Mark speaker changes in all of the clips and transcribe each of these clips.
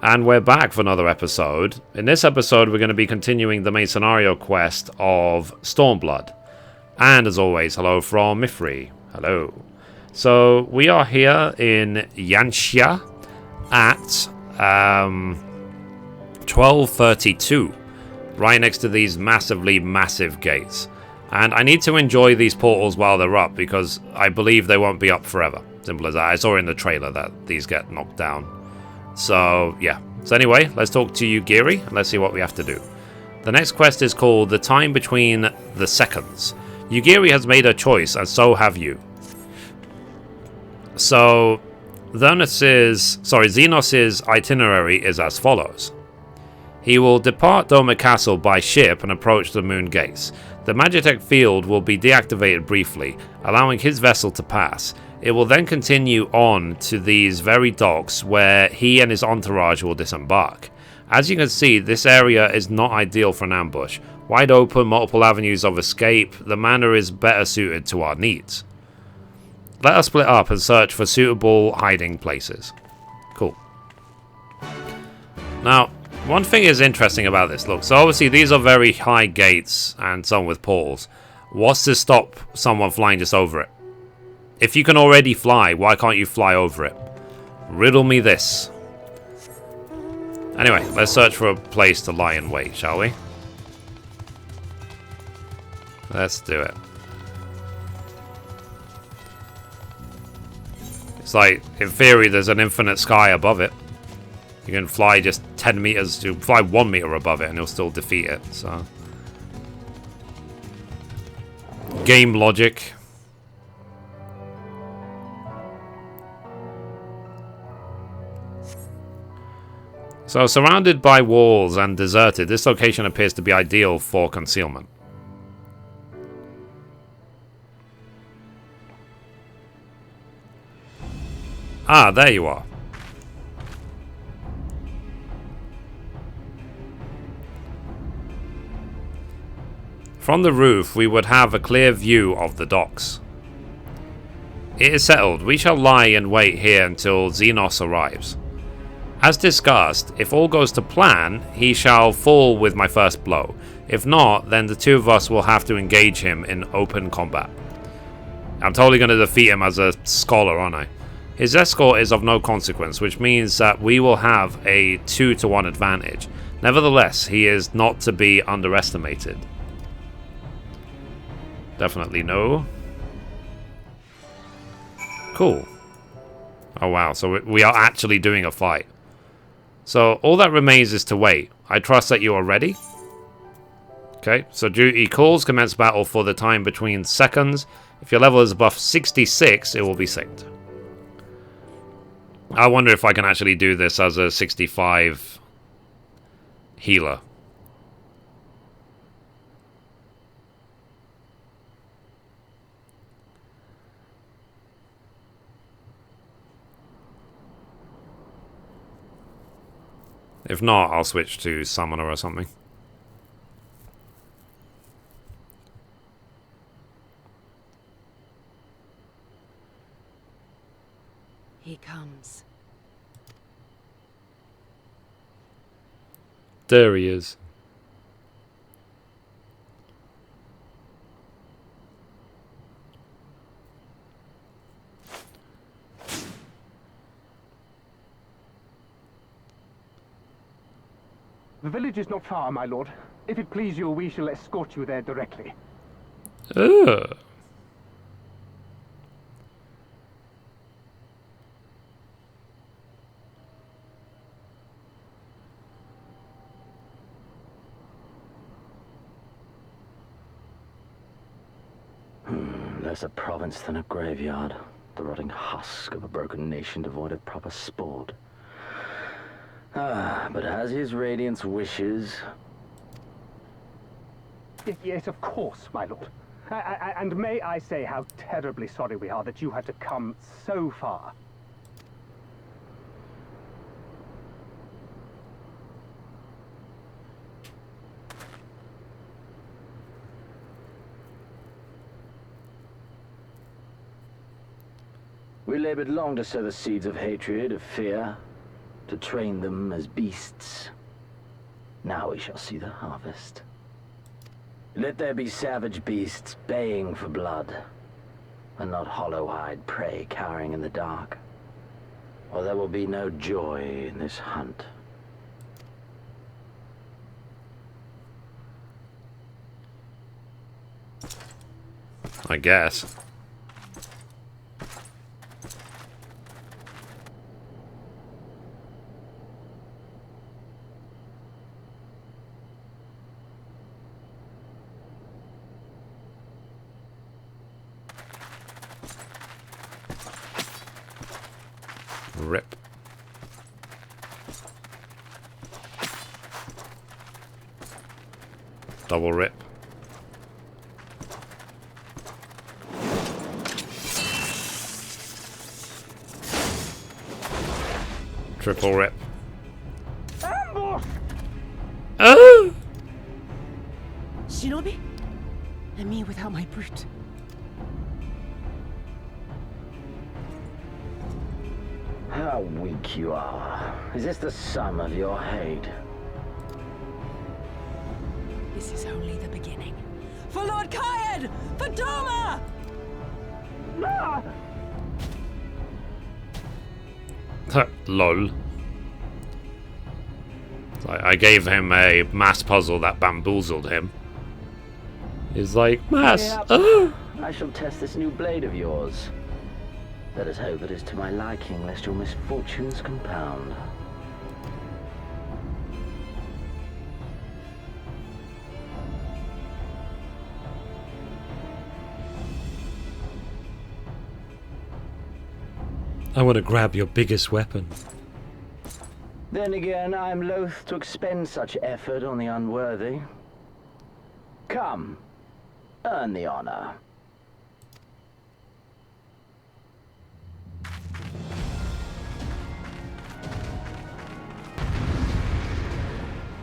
Speaker 1: And we're back for another episode. In this episode, we're going to be continuing the main scenario quest of Stormblood. And as always, hello from Mithrie. Hello. So, we are here in Yanxia at 1232. Right next to these massive gates. And I need to enjoy these portals while they're up, because I believe they won't be up forever. Simple as that. I saw in the trailer that these get knocked down. So, yeah. So anyway, let's talk to Yugiri, and let's see what we have to do. The next quest is called The Time Between the Seconds. Yugiri has made her choice, and so have you. So, Xenos' itinerary is as follows. He will depart Doma Castle by ship and approach the Moon Gates. The Magitech field will be deactivated briefly, allowing his vessel to pass. It will then continue on to these very docks where he and his entourage will disembark. As you can see, this area is not ideal for an ambush. Wide open, multiple avenues of escape, the manor is better suited to our needs. Let us split up and search for suitable hiding places. Cool. Now, one thing is interesting about this. Look, so obviously these are very high gates and some with portals. What's to stop someone flying just over it? If you can already fly, why can't you fly over it? Riddle me this. Anyway, let's search for a place to lie in wait, shall we? Let's do it. It's like, in theory, there's an infinite sky above it. You can fly just 10 meters, you fly 1 meter above it and you'll still defeat it, so. Game logic. So, surrounded by walls and deserted, this location appears to be ideal for concealment. Ah, there you are. From the roof, we would have a clear view of the docks. It is settled. We shall lie and wait here until Xenos arrives. As discussed, if all goes to plan, he shall fall with my first blow. If not, then the two of us will have to engage him in open combat. I'm totally going to defeat him as a scholar, aren't I? His escort is of no consequence, which means that we will have a 2-to-1 advantage. Nevertheless, he is not to be underestimated. Definitely no. Cool. Oh wow, so we are actually doing a fight. So all that remains is to wait. I trust that you are ready. Okay, so duty calls, commence battle for the time between seconds. If your level is above 66, it will be synced. I wonder if I can actually do this as a 65 healer. If not, I'll switch to Summoner or something.
Speaker 2: He comes.
Speaker 1: There he is.
Speaker 3: The village is not far, my lord. If it please you, we shall escort you there directly.
Speaker 1: Ugh.
Speaker 4: Less a province than a graveyard. The rotting husk of a broken nation devoid of proper sport. But as his radiance wishes...
Speaker 3: Yes, of course, my lord. And may I say how terribly sorry we are that you had to come so far.
Speaker 4: We labored long to sow the seeds of hatred, of fear. to train them as beasts. Now we shall see the harvest. Let there be savage beasts baying for blood, and not hollow-eyed prey cowering in the dark. Or there will be no joy in this hunt.
Speaker 1: I guess. Rip. Double rip. Triple rip.
Speaker 3: Ambush!
Speaker 1: Oh!
Speaker 2: Shinobi? And me without my brute.
Speaker 4: How weak you are. Is this the sum of your hate?
Speaker 2: This is only the beginning. For Lord Kayed! For Doma!
Speaker 3: Ah!
Speaker 1: Lol. I gave him a mass puzzle that bamboozled him. He's like, mass!
Speaker 4: Yep.
Speaker 1: Oh!
Speaker 4: I shall test this new blade of yours. Let us hope it is to my liking, lest your misfortunes compound.
Speaker 1: I want to grab your biggest weapon.
Speaker 4: Then again, I am loath to expend such effort on the unworthy. Come, earn the honor.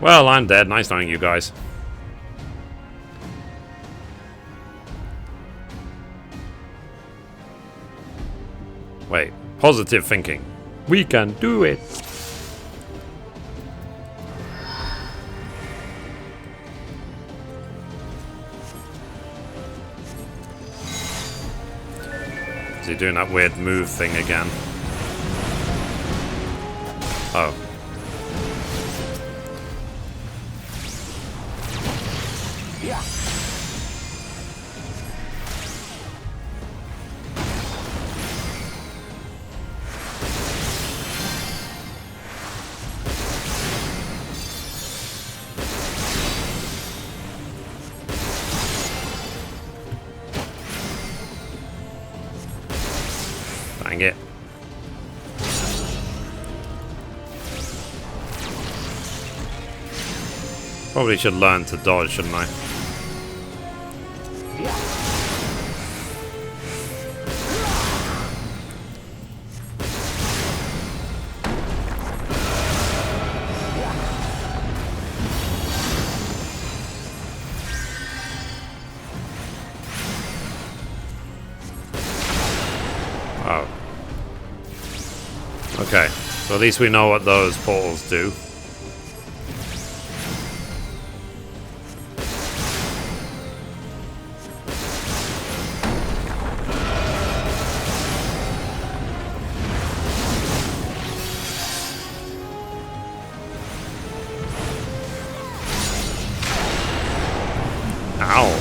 Speaker 1: Well, I'm dead. Nice knowing you guys. Wait. Positive thinking. We can do it. Is he doing that weird move thing again? Oh.
Speaker 3: Yeah.
Speaker 1: Dang it. Probably should learn to dodge, shouldn't I? Oh. Okay, so at least we know what those portals do. Ow.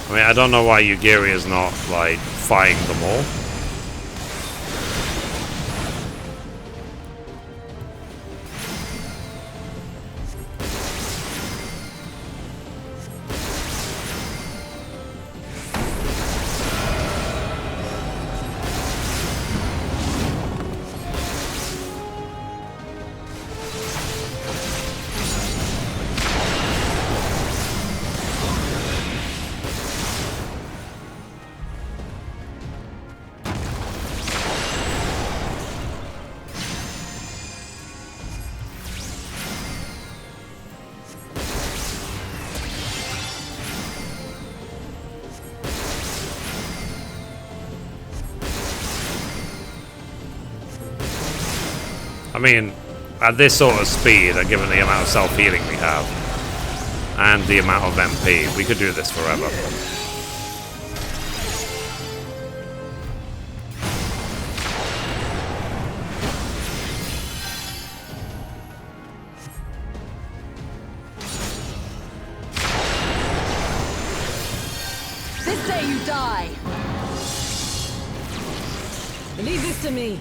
Speaker 1: I mean, I don't know why Yugiri is not, like, fighting them all. I mean, at this sort of speed, and given the amount of self-healing we have, and the amount of MP, we could do this forever.
Speaker 2: This day you die. Leave this to me.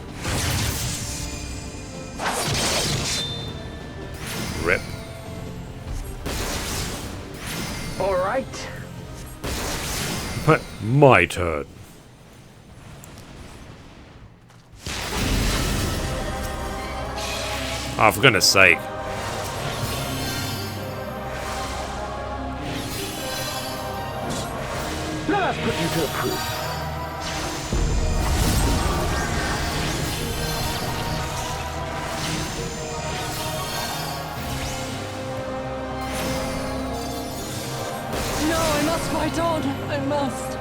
Speaker 1: Rip.
Speaker 4: All right.
Speaker 1: My turn. Oh, for goodness sake.
Speaker 4: Let us put you to the proof.
Speaker 2: No, I must fight on. I must.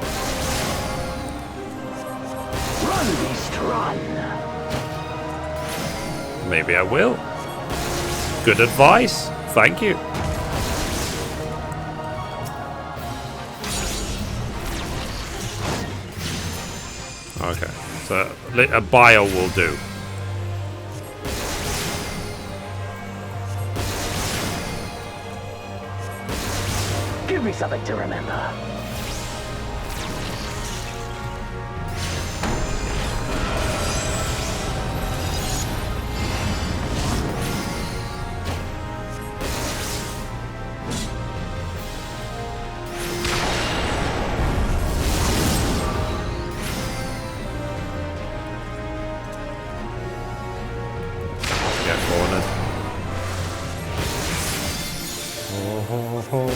Speaker 4: Run, beast, run.
Speaker 1: Maybe I will. Good advice. Thank you. Okay, so a bio will do.
Speaker 4: Give me something to remember.
Speaker 1: Get cornered. Oh,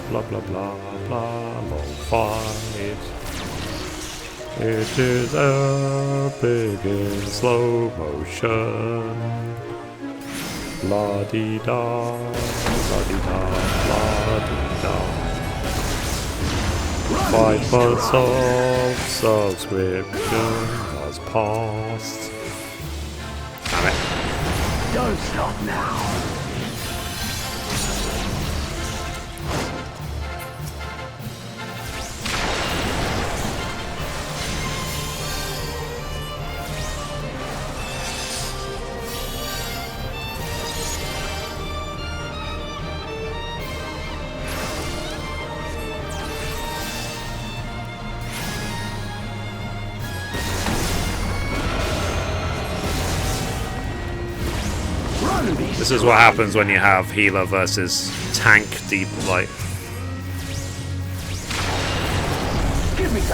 Speaker 1: blah blah blah blah. Long fight. It is epic in slow motion. La di da, la di da, la di da. 5 months of subscription has passed. Damn it.
Speaker 4: Don't stop now.
Speaker 1: This is what happens when you have healer versus tank deep like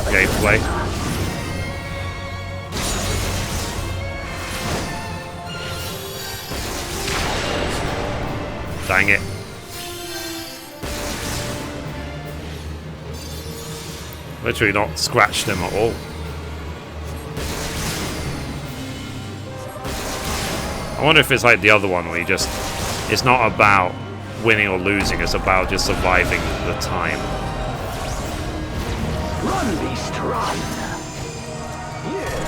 Speaker 1: gameplay. Dang it. Literally not scratched him at all. I wonder if it's like the other one where you just... It's not about winning or losing, it's about just surviving the time.
Speaker 4: Run, beast, run. Yeah.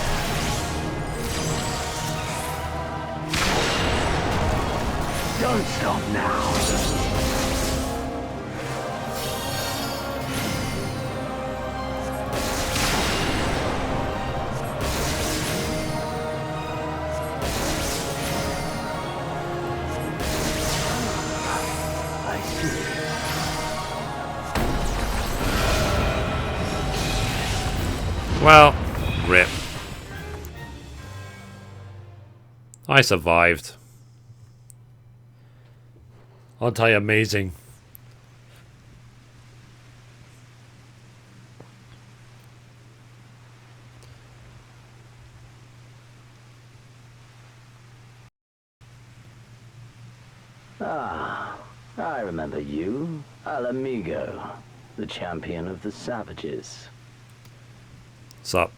Speaker 4: Don't stop now.
Speaker 1: Well, rip. I survived. Aren't I amazing?
Speaker 4: Ah, I remember you. Al Amigo, the champion of the savages.
Speaker 1: Sup?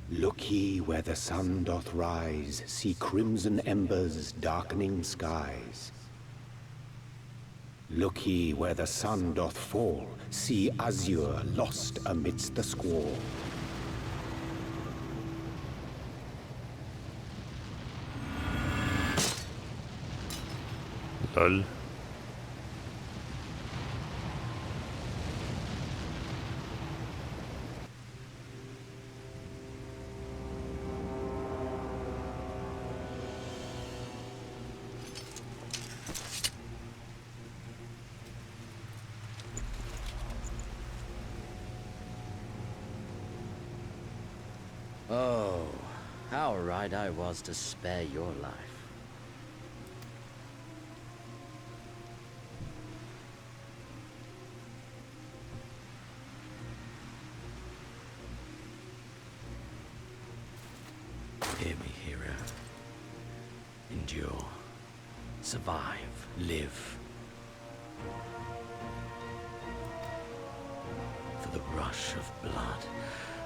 Speaker 5: Look ye where the sun doth rise, see crimson embers darkening skies. Look ye where the sun doth fall, see azure lost amidst the squall.
Speaker 1: Lol.
Speaker 6: Oh, how right I was to spare your life. Hear me, hero. Endure. Survive. Live. For the rush of blood.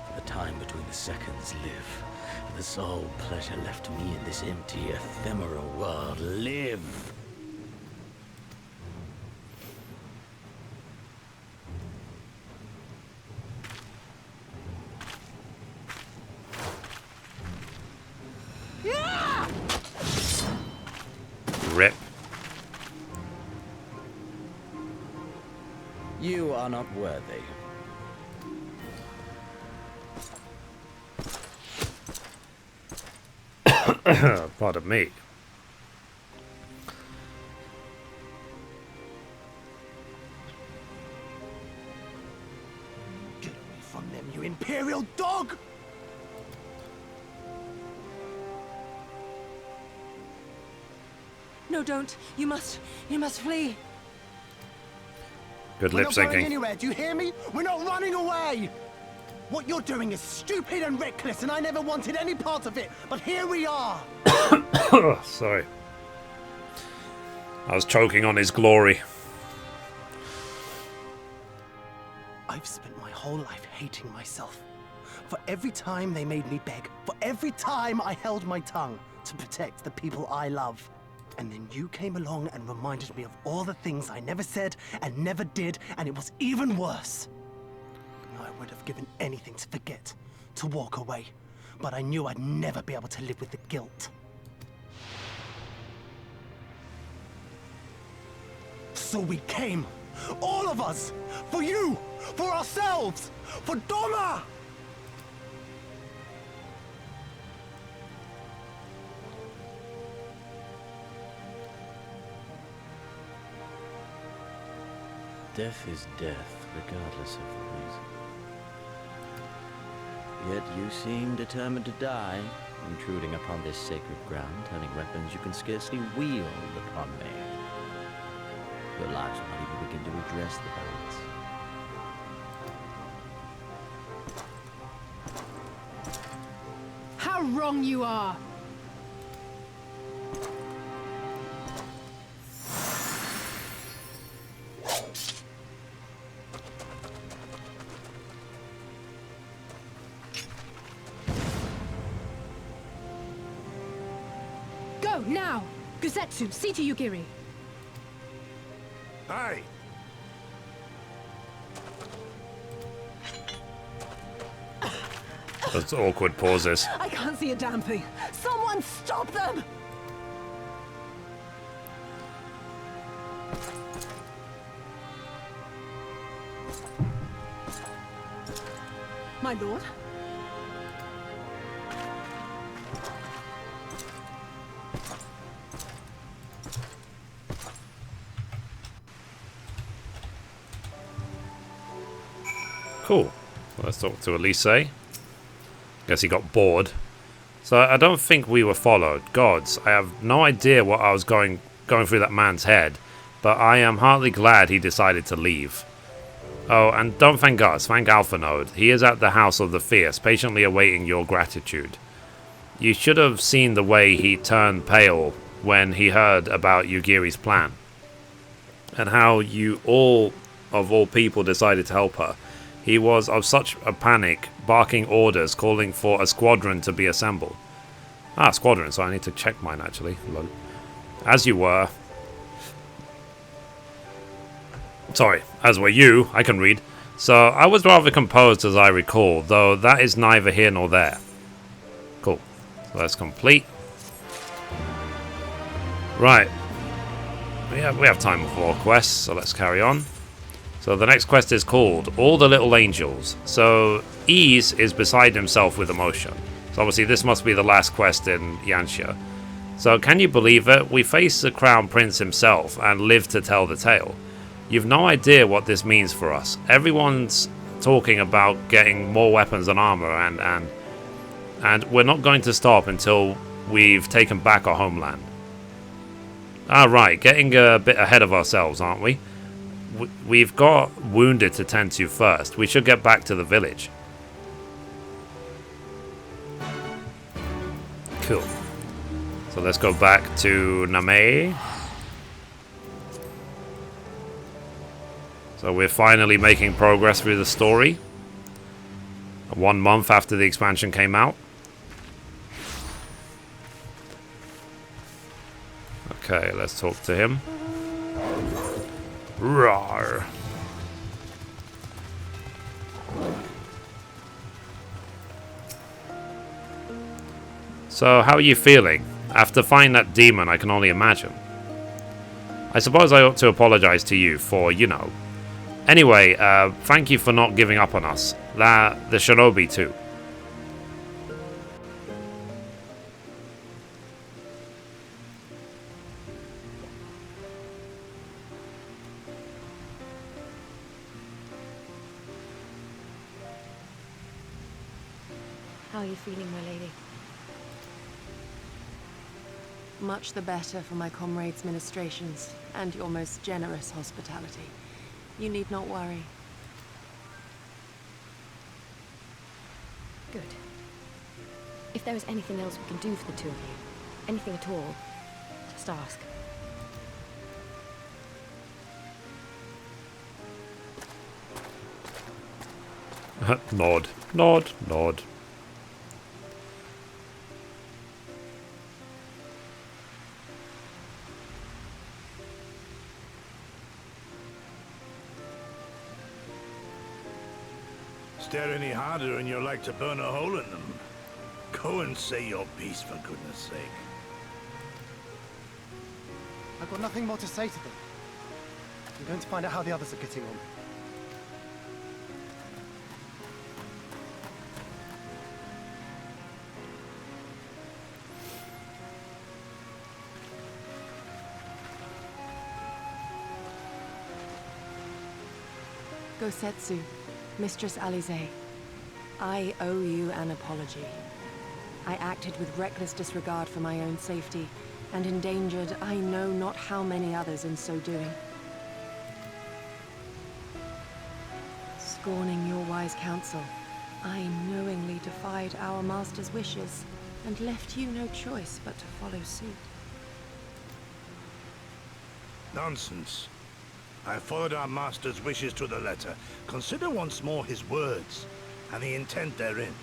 Speaker 6: For the time between the seconds, live. For the sole pleasure left me in this empty, ephemeral world, live!
Speaker 1: Rip.
Speaker 6: You are not worthy.
Speaker 1: Pardon me.
Speaker 7: Get away from them, you imperial dog!
Speaker 2: No, don't. You must flee.
Speaker 1: Good
Speaker 7: We're
Speaker 1: lip
Speaker 7: not going
Speaker 1: syncing.
Speaker 7: anywhere, do you hear me? We're not running away! What you're doing is stupid and reckless, and I never wanted any part of it, but here we are!
Speaker 1: Sorry. I was choking on his glory.
Speaker 7: I've spent my whole life hating myself. For every time they made me beg, for every time I held my tongue to protect the people I love. And then you came along and reminded me of all the things I never said and never did, and it was even worse. I would have given anything to forget, to walk away, but I knew I'd never be able to live with the guilt. So we came, all of us, for you, for ourselves, for Doma!
Speaker 6: Death is death, regardless of the reason. Yet you seem determined to die, intruding upon this sacred ground, turning weapons you can scarcely wield upon me. Your lives will not even begin to address the balance.
Speaker 2: How wrong you are! Go, now! Gusetsu, see to Yugiri.
Speaker 7: Hey!
Speaker 1: Those awkward pauses.
Speaker 2: I can't see a damn thing. Someone stop them! My lord?
Speaker 1: Cool. Let's talk to Elise. Guess he got bored. So I don't think we were followed. Gods, I have no idea what I was going through that man's head, but I am heartily glad he decided to leave. Oh, and don't thank us, thank Alpha Node. He is at the House of the Fierce, patiently awaiting your gratitude. You should have seen the way he turned pale when he heard about Yugiri's plan. And how you all people decided to help her. He was of such a panic, barking orders, calling for a squadron to be assembled. Ah, squadron, so I need to check mine actually. Lol. As you were. Sorry, as were you, I can read. So, I was rather composed as I recall, though that is neither here nor there. Cool. So that's complete. Right. we have time for more quests, so let's carry on. So the next quest is called All the Little Angels. So Ease is beside himself with emotion. So obviously this must be the last quest in Yanxia. So can you believe it? We face the Crown Prince himself and live to tell the tale. You've no idea what this means for us. Everyone's talking about getting more weapons and armor, and we're not going to stop until we've taken back our homeland. Right, getting a bit ahead of ourselves, aren't we? We've got wounded to tend to first. We should get back to the village. Cool. So let's go back to Namei. So we're finally making progress through the story. 1 month after the expansion came out. Okay, let's talk to him. Rawr. So, how are you feeling? After finding that demon, I can only imagine. I suppose I ought to apologize to you for, you know. Anyway, thank you for not giving up on us. The shinobi too.
Speaker 8: How are you feeling, my lady?
Speaker 2: Much the better for my comrades' ministrations and your most generous hospitality. You need not worry.
Speaker 8: Good. If there is anything else we can do for the two of you, anything at all, just ask.
Speaker 1: Nod, nod, nod.
Speaker 9: Stare any harder and you're like to burn a hole in them. Go and say your piece, for goodness sake.
Speaker 7: I've got nothing more to say to them. I'm going to find out how the others are getting on.
Speaker 2: Gosetsu, Mistress Alize, I owe you an apology. I acted with reckless disregard for my own safety, and endangered I know not how many others in so doing. Scorning your wise counsel, I knowingly defied our master's wishes, and left you no choice but to follow suit.
Speaker 9: Nonsense. I followed our master's wishes to the letter. Consider once more his words, and the intent therein.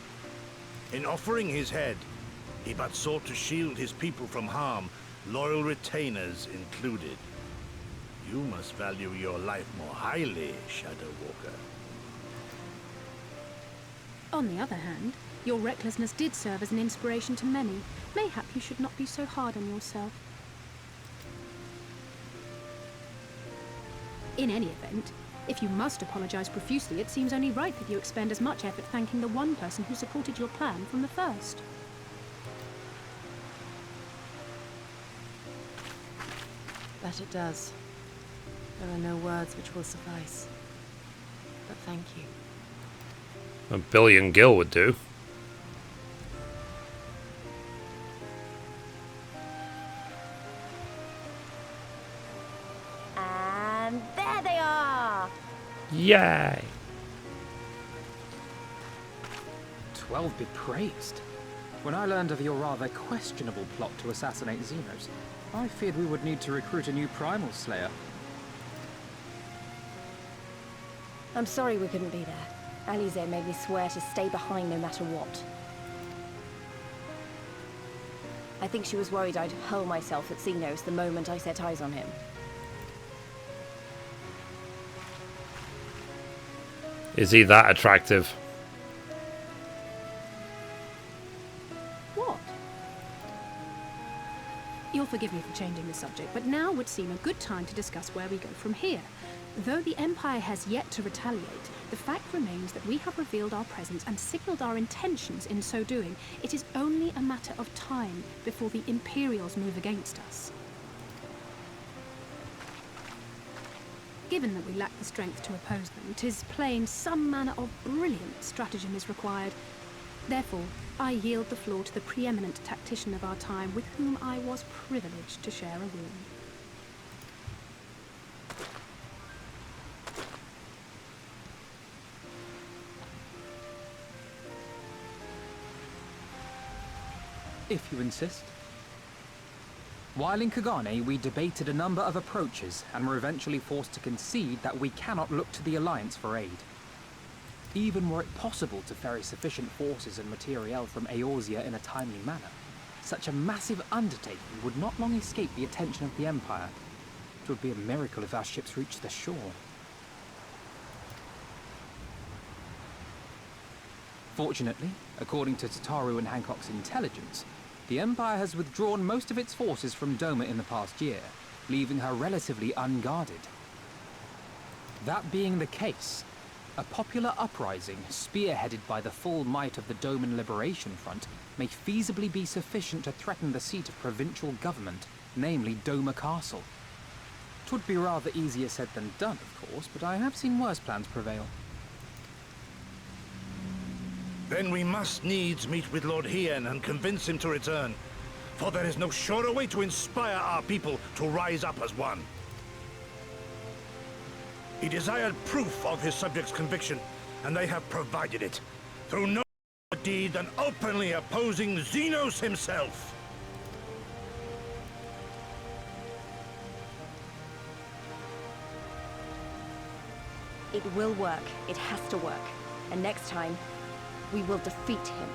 Speaker 9: In offering his head, he but sought to shield his people from harm, loyal retainers included. You must value your life more highly, Shadow Walker.
Speaker 10: On the other hand, your recklessness did serve as an inspiration to many. Mayhap you should not be so hard on yourself. In any event, if you must apologize profusely, it seems only right that you expend as much effort thanking the one person who supported your plan from the first.
Speaker 2: That it does. There are no words which will suffice. But thank you.
Speaker 1: A billion gil would do.
Speaker 8: And there they are!
Speaker 1: Yay!
Speaker 11: 12 be praised. When I learned of your rather questionable plot to assassinate Xenos, I feared we would need to recruit a new Primal Slayer.
Speaker 8: I'm sorry we couldn't be there. Alize made me swear to stay behind no matter what. I think she was worried I'd hurl myself at Xenos the moment I set eyes on him.
Speaker 1: Is he that attractive?
Speaker 10: What? You're forgetting forgive me for changing the subject, but now would seem a good time to discuss where we go from here. Though the Empire has yet to retaliate, the fact remains that we have revealed our presence and signaled our intentions in so doing. It is only a matter of time before the Imperials move against us. Given that we lack the strength to oppose them, 'tis plain some manner of brilliant stratagem is required. Therefore, I yield the floor to the preeminent tactician of our time, with whom I was privileged to share a room.
Speaker 11: If you insist. While in Kagane, we debated a number of approaches and were eventually forced to concede that we cannot look to the Alliance for aid. Even were it possible to ferry sufficient forces and materiel from Eorzea in a timely manner, such a massive undertaking would not long escape the attention of the Empire. It would be a miracle if our ships reached the shore. Fortunately, according to Tataru and Hancock's intelligence, the Empire has withdrawn most of its forces from Doma in the past year, leaving her relatively unguarded. That being the case, a popular uprising, spearheaded by the full might of the Doman Liberation Front, may feasibly be sufficient to threaten the seat of provincial government, namely Doma Castle. 'Twould be rather easier said than done, of course, but I have seen worse plans prevail.
Speaker 9: Then we must needs meet with Lord Hien and convince him to return, for there is no surer way to inspire our people to rise up as one. He desired proof of his subjects' conviction, and they have provided it, through no deed than openly opposing Xenos himself.
Speaker 8: It will work. It has to work. And next time, we will defeat him.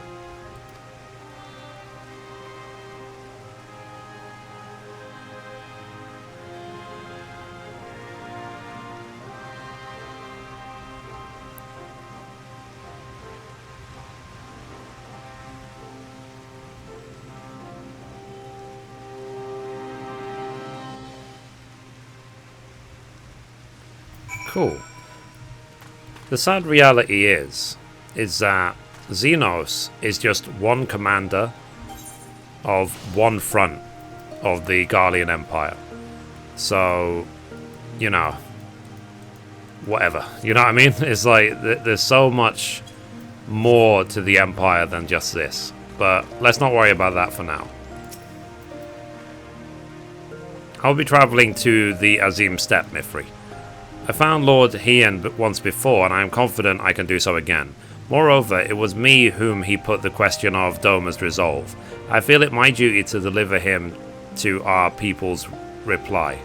Speaker 1: Cool. The sad reality is that Xenos is just one commander of one front of the Garlean Empire. So, you know, whatever. You know what I mean? It's like, there's so much more to the Empire than just this. But let's not worry about that for now. I'll be travelling to the Azim Steppe, Mithrie. I found Lord Hien once before, and I am confident I can do so again. Moreover, it was me whom he put the question of Doma's resolve. I feel it my duty to deliver him to our people's reply.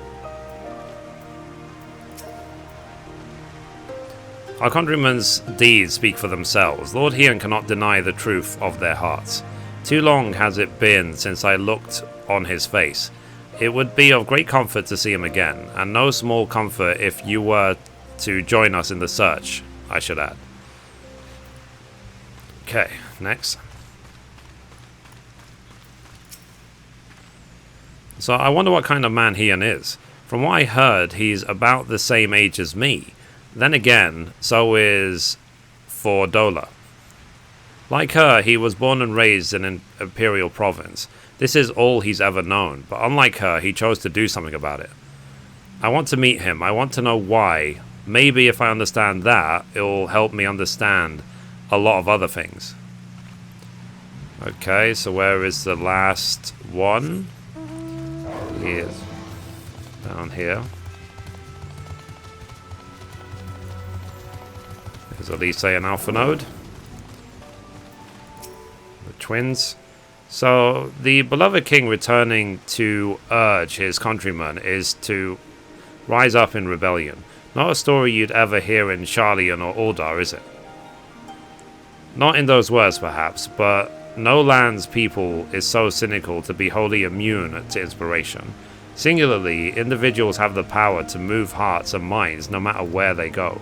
Speaker 1: Our countrymen's deeds speak for themselves. Lord Hien cannot deny the truth of their hearts. Too long has it been since I looked on his face. It would be of great comfort to see him again, and no small comfort if you were to join us in the search, I should add. Okay, next. So I wonder what kind of man Hien is. From what I heard, he's about the same age as me. Then again, so is Fordola. Like her, he was born and raised in an imperial province. This is all he's ever known, but unlike her, he chose to do something about it. I want to meet him. I want to know why. Maybe if I understand that, it'll help me understand a lot of other things. Okay, so where is the last one? He is down here. There's Elise and Alpha Node. The twins. So, the beloved king returning to urge his countrymen is to rise up in rebellion. Not a story you'd ever hear in Sharlayan or Uldar, is it? Not in those words, perhaps, but no land's people is so cynical to be wholly immune to inspiration. Singularly, individuals have the power to move hearts and minds no matter where they go.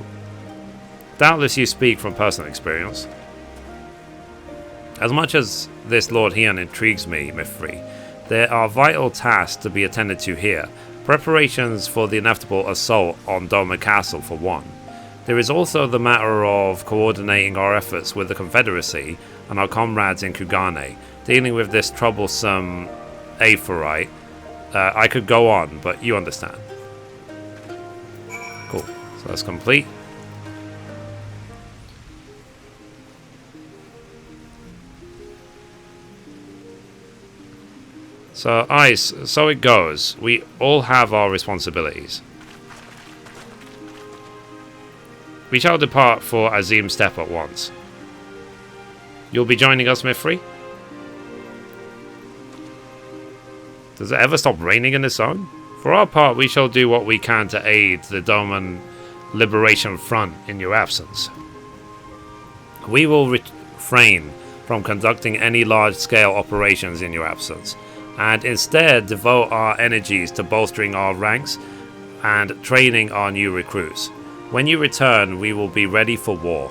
Speaker 1: Doubtless you speak from personal experience. As much as this Lord Hien intrigues me, Mithrie, There are vital tasks to be attended to here. Preparations for the inevitable assault on Doma Castle for one. There is also the matter of coordinating our efforts with the Confederacy and our comrades in Kugane, dealing with this troublesome Aephorite. I could go on, but you understand. Cool. So that's complete. So, Ice, so it goes. We all have our responsibilities. We shall depart for Azim Steppe at once. You'll be joining us, Mithrie? Does it ever stop raining in the zone? For our part, we shall do what we can to aid the Doman Liberation Front in your absence. We will refrain from conducting any large-scale operations in your absence, and instead devote our energies to bolstering our ranks and training our new recruits. When you return, we will be ready for war.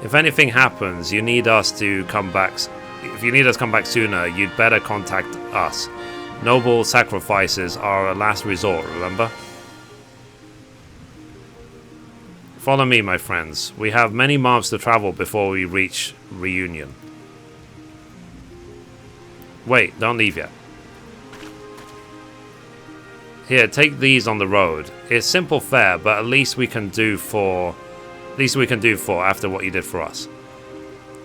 Speaker 1: If anything happens, you need us to come back. If you need us to come back sooner, you'd better contact us. Noble sacrifices are a last resort, remember? Follow me, my friends. We have many months to travel before we reach Reunion. Wait, don't leave yet. Here, take these on the road. It's simple fare, but at least we can do for after what you did for us.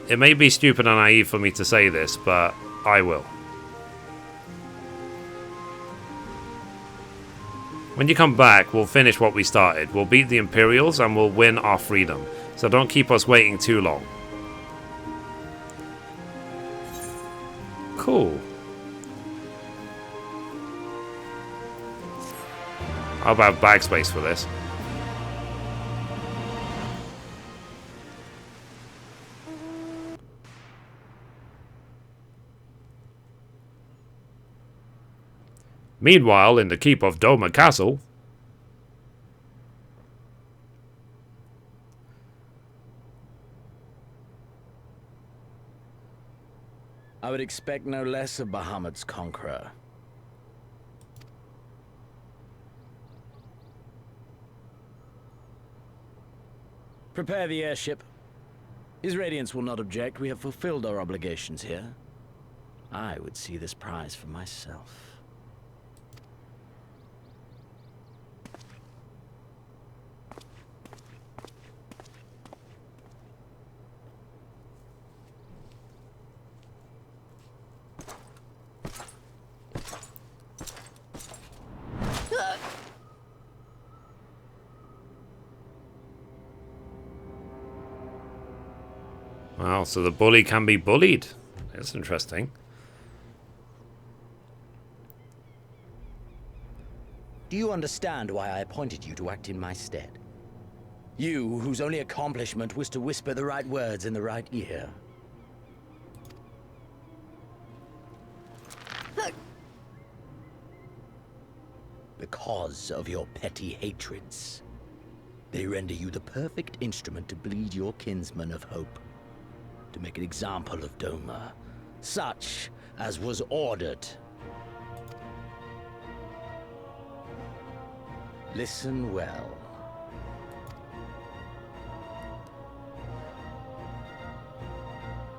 Speaker 1: It may be stupid and naive for me to say this, but I will. When you come back, we'll finish what we started. We'll beat the Imperials and we'll win our freedom. So don't keep us waiting too long. Cool. I'll have bag space for this. Meanwhile, in the keep of Doma Castle...
Speaker 6: I would expect no less of Bahamut's conqueror. Prepare the airship. His Radiance will not object. We have fulfilled our obligations here. I would see this prize for myself.
Speaker 1: Wow, so the bully can be bullied. That's interesting.
Speaker 6: Do you understand why I appointed you to act in my stead? You, whose only accomplishment was to whisper the right words in the right ear. Because of your petty hatreds, they render you the perfect instrument to bleed your kinsman of hope. To make an example of Doma, such as was ordered. Listen well.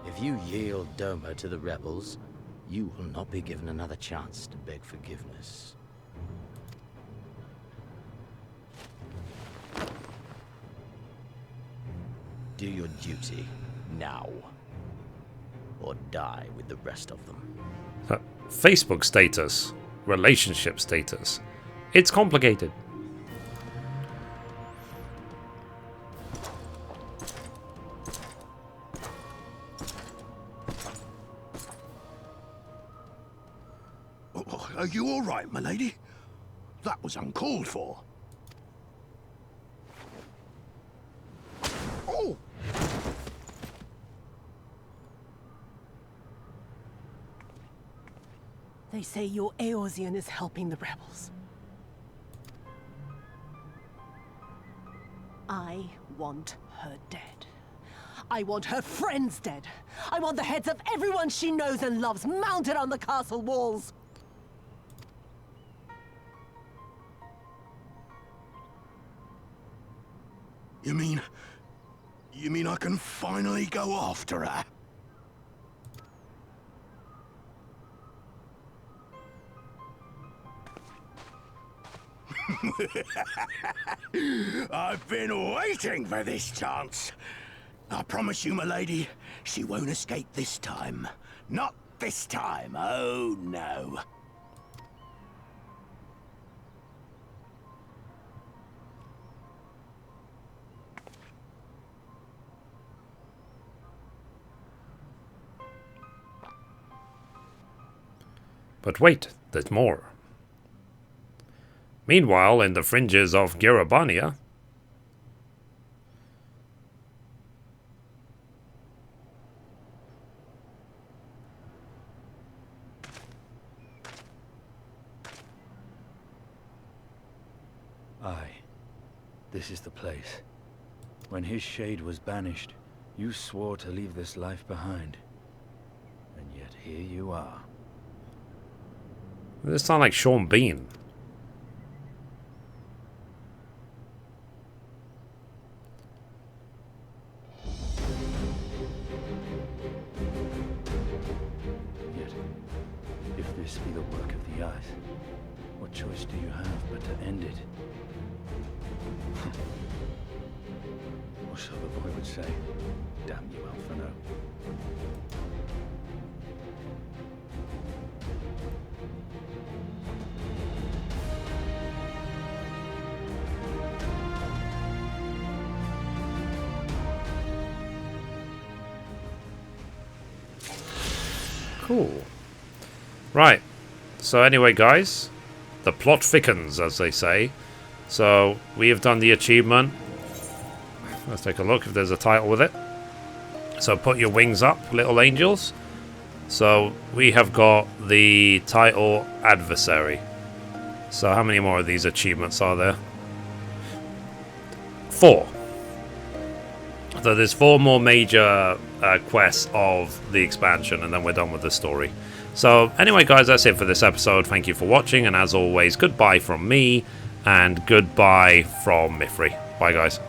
Speaker 6: If you yield Doma to the rebels, you will not be given another chance to beg forgiveness. Do your duty. Now. Or die with the rest of them.
Speaker 1: Facebook status. Relationship status. It's complicated.
Speaker 9: Are you all right, my lady? That was uncalled for. Oh!
Speaker 2: They say your Eorzean is helping the rebels. I want her dead.
Speaker 12: I want her friends dead. I want the heads of everyone she knows and loves mounted on the castle walls.
Speaker 9: You mean I can finally go after her? I've been waiting for this chance. I promise you, milady, she won't escape this time. Not this time, oh no.
Speaker 1: But wait, there's more. Meanwhile, in the fringes of Girabania,
Speaker 13: Aye, this is the place. When his shade was banished, you swore to leave this life behind. And yet here you are.
Speaker 1: this sounds like Sean Bean.
Speaker 13: Yet, if this be the work of the Eyes, what choice do you have but to end it? Or so the boy would say. Damn you, Alphino.
Speaker 1: Cool. Right. So anyway, guys, the plot thickens, as they say. So we have done the achievement. Let's take a look if there's a title with it. So put your wings up, little angels. So we have got the title Adversary. So how many more of these achievements are there? 4. So there's 4 more major quests of the expansion, and then we're done with the story. So anyway, guys, that's it for this episode. Thank you for watching, and as always, goodbye from me, and goodbye from Mithrie. Bye, guys.